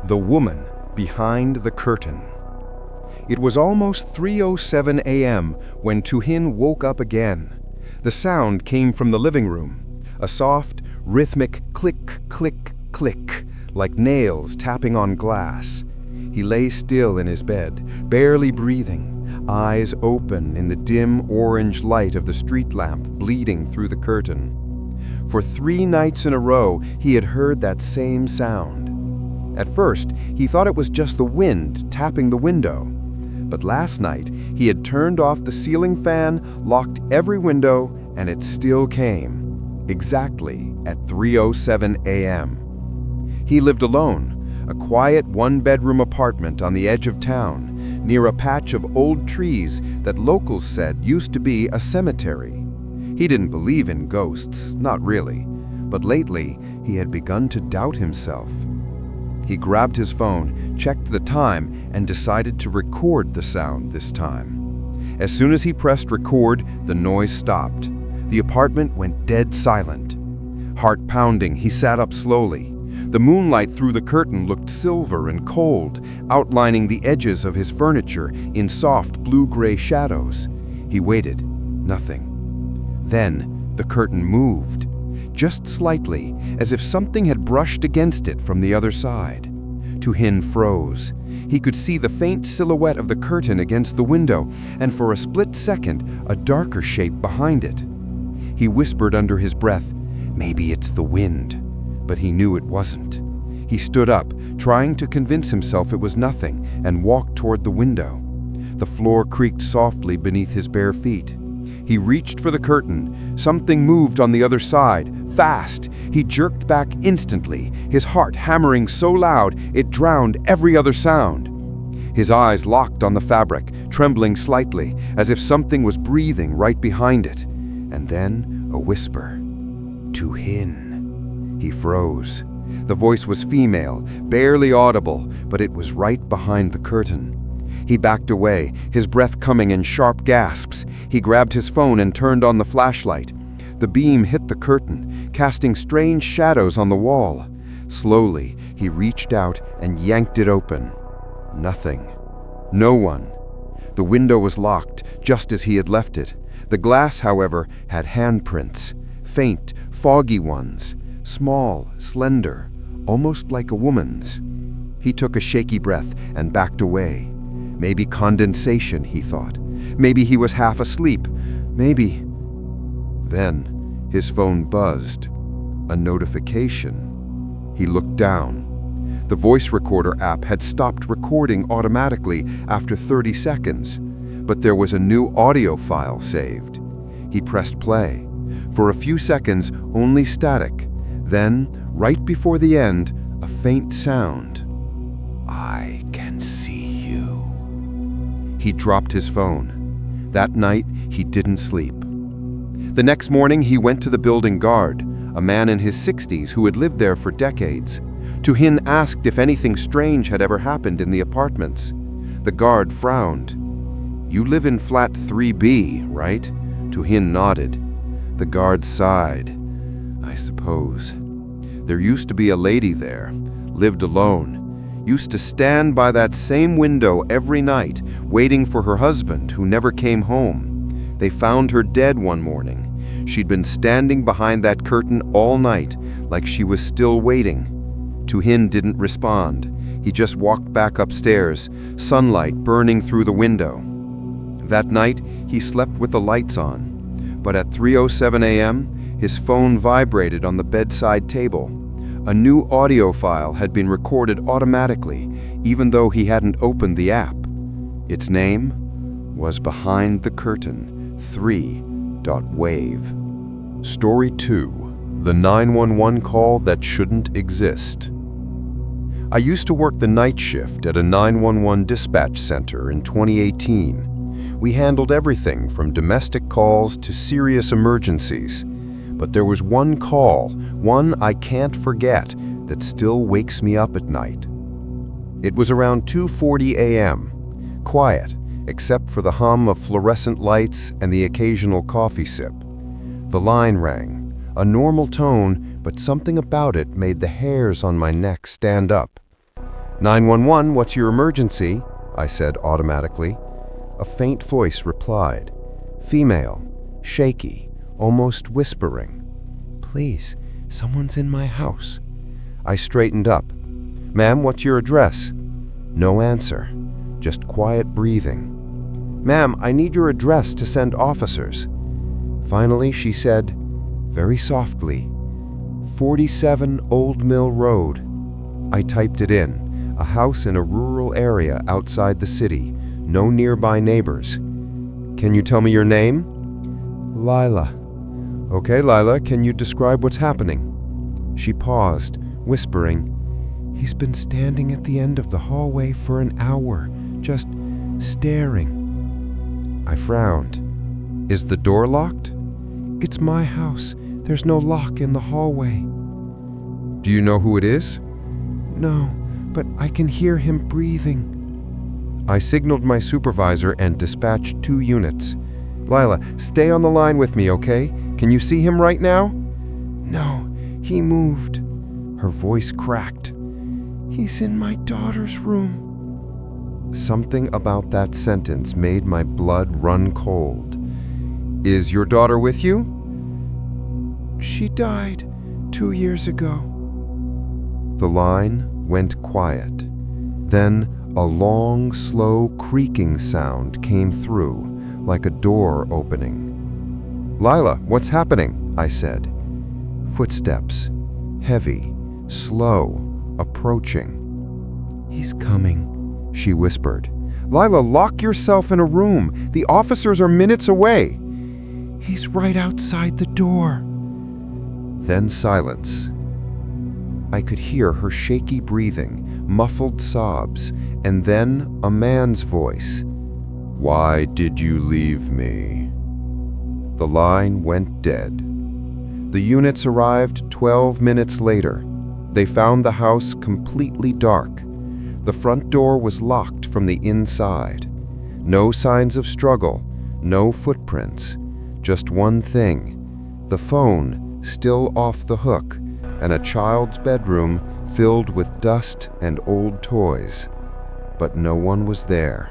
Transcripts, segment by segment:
The woman behind the curtain. It was almost 3:07 a.m. when Tuhin woke up again. The sound came from the living room, a soft, rhythmic click, click, click, like nails tapping on glass. He lay still in his bed, barely breathing, eyes open in the dim orange light of the street lamp bleeding through the curtain. For 3 nights in a row, he had heard that same sound. At first, he thought it was just the wind tapping the window. But last night, he had turned off the ceiling fan, locked every window, and it still came, exactly at 3:07 a.m. He lived alone, a quiet one-bedroom apartment on the edge of town, near a patch of old trees that locals said used to be a cemetery. He didn't believe in ghosts, not really, but lately he had begun to doubt himself. He grabbed his phone, checked the time, and decided to record the sound this time. As soon as he pressed record, the noise stopped. The apartment went dead silent. Heart pounding, he sat up slowly. The moonlight through the curtain looked silver and cold, outlining the edges of his furniture in soft blue-gray shadows. He waited. Nothing. Then the curtain moved, just slightly, as if something had brushed against it from the other side. Tuhin froze. He could see the faint silhouette of the curtain against the window, and for a split second, a darker shape behind it. He whispered under his breath, "Maybe it's the wind," but he knew it wasn't. He stood up, trying to convince himself it was nothing, and walked toward the window. The floor creaked softly beneath his bare feet. He reached for the curtain. Something moved on the other side, fast. He jerked back instantly, his heart hammering so loud it drowned every other sound. His eyes locked on the fabric, trembling slightly, as if something was breathing right behind it. And then a whisper. "Tuhin." He froze. The voice was female, barely audible, but it was right behind the curtain. He backed away, his breath coming in sharp gasps. He grabbed his phone and turned on the flashlight. The beam hit the curtain, casting strange shadows on the wall. Slowly, he reached out and yanked it open. Nothing. No one. The window was locked, just as he had left it. The glass, however, had handprints. Faint, foggy ones. Small, slender, almost like a woman's. He took a shaky breath and backed away. Maybe condensation, he thought. Maybe he was half asleep. Maybe. Then, his phone buzzed. A notification. He looked down. The voice recorder app had stopped recording automatically after 30 seconds, but there was a new audio file saved. He pressed play. For a few seconds, only static. Then, right before the end, a faint sound. "I can see you." He dropped his phone. That night, he didn't sleep. The next morning, he went to the building guard, a man in his 60s who had lived there for decades. Tuhin asked if anything strange had ever happened in the apartments. The guard frowned. "You live in flat 3B, right?" Tuhin nodded. The guard sighed. "I suppose. There used to be a lady there, lived alone. Used to stand by that same window every night, waiting for her husband, who never came home. They found her dead one morning. She'd been standing behind that curtain all night, like she was still waiting." Tuhin didn't respond. He just walked back upstairs, sunlight burning through the window. That night, he slept with the lights on. But at 3:07 a.m., his phone vibrated on the bedside table. A new audio file had been recorded automatically, even though he hadn't opened the app. Its name was Behind the Curtain 3.wave. Story 2. The 911 call that shouldn't exist. I used to work the night shift at a 911 dispatch center in 2018. We handled everything from domestic calls to serious emergencies. But there was one call, one I can't forget, that still wakes me up at night. It was around 2:40 a.m. Quiet, except for the hum of fluorescent lights and the occasional coffee sip. The line rang, a normal tone, but something about it made the hairs on my neck stand up. 911, what's your emergency? I said automatically. A faint voice replied. Female, shaky, almost whispering. Please, someone's in my house. I straightened up. Ma'am, what's your address? No answer, just quiet breathing. Ma'am, I need your address to send officers. Finally, she said, very softly, 47 Old Mill Road. I typed it in, a house in a rural area outside the city, no nearby neighbors. Can you tell me your name? Lila. Okay, Lila, can you describe what's happening? She paused, whispering, he's been standing at the end of the hallway for an hour, just staring. I frowned. Is the door locked? It's my house. There's no lock in the hallway. Do you know who it is? No, but I can hear him breathing. I signaled my supervisor and dispatched 2 units. Lila, stay on the line with me, okay? Can you see him right now? No, he moved. Her voice cracked. He's in my daughter's room. Something about that sentence made my blood run cold. Is your daughter with you? She died 2 years ago. The line went quiet. Then a long, slow creaking sound came through, like a door opening. Lila, what's happening? I said. Footsteps, heavy, slow, approaching. He's coming, she whispered. Lila, lock yourself in a room. The officers are minutes away. He's right outside the door. Then silence. I could hear her shaky breathing, muffled sobs, and then a man's voice. Why did you leave me? The line went dead. The units arrived 12 minutes later. They found the house completely dark. The front door was locked from the inside. No signs of struggle, no footprints. Just one thing, the phone still off the hook, and a child's bedroom filled with dust and old toys. But no one was there.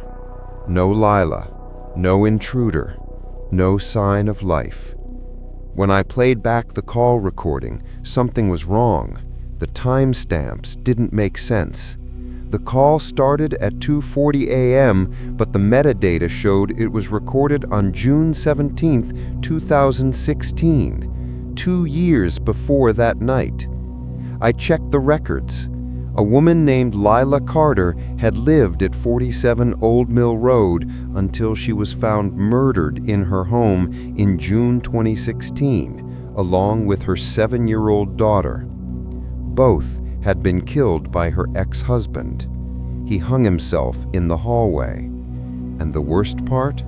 No Lila, no intruder, no sign of life. When I played back the call recording, something was wrong. The timestamps didn't make sense. The call started at 2:40 a.m., but the metadata showed it was recorded on June 17, 2016, 2 years before that night. I checked the records. A woman named Lila Carter had lived at 47 Old Mill Road until she was found murdered in her home in June 2016, along with her 7-year-old daughter. Both had been killed by her ex-husband. He hung himself in the hallway. And the worst part?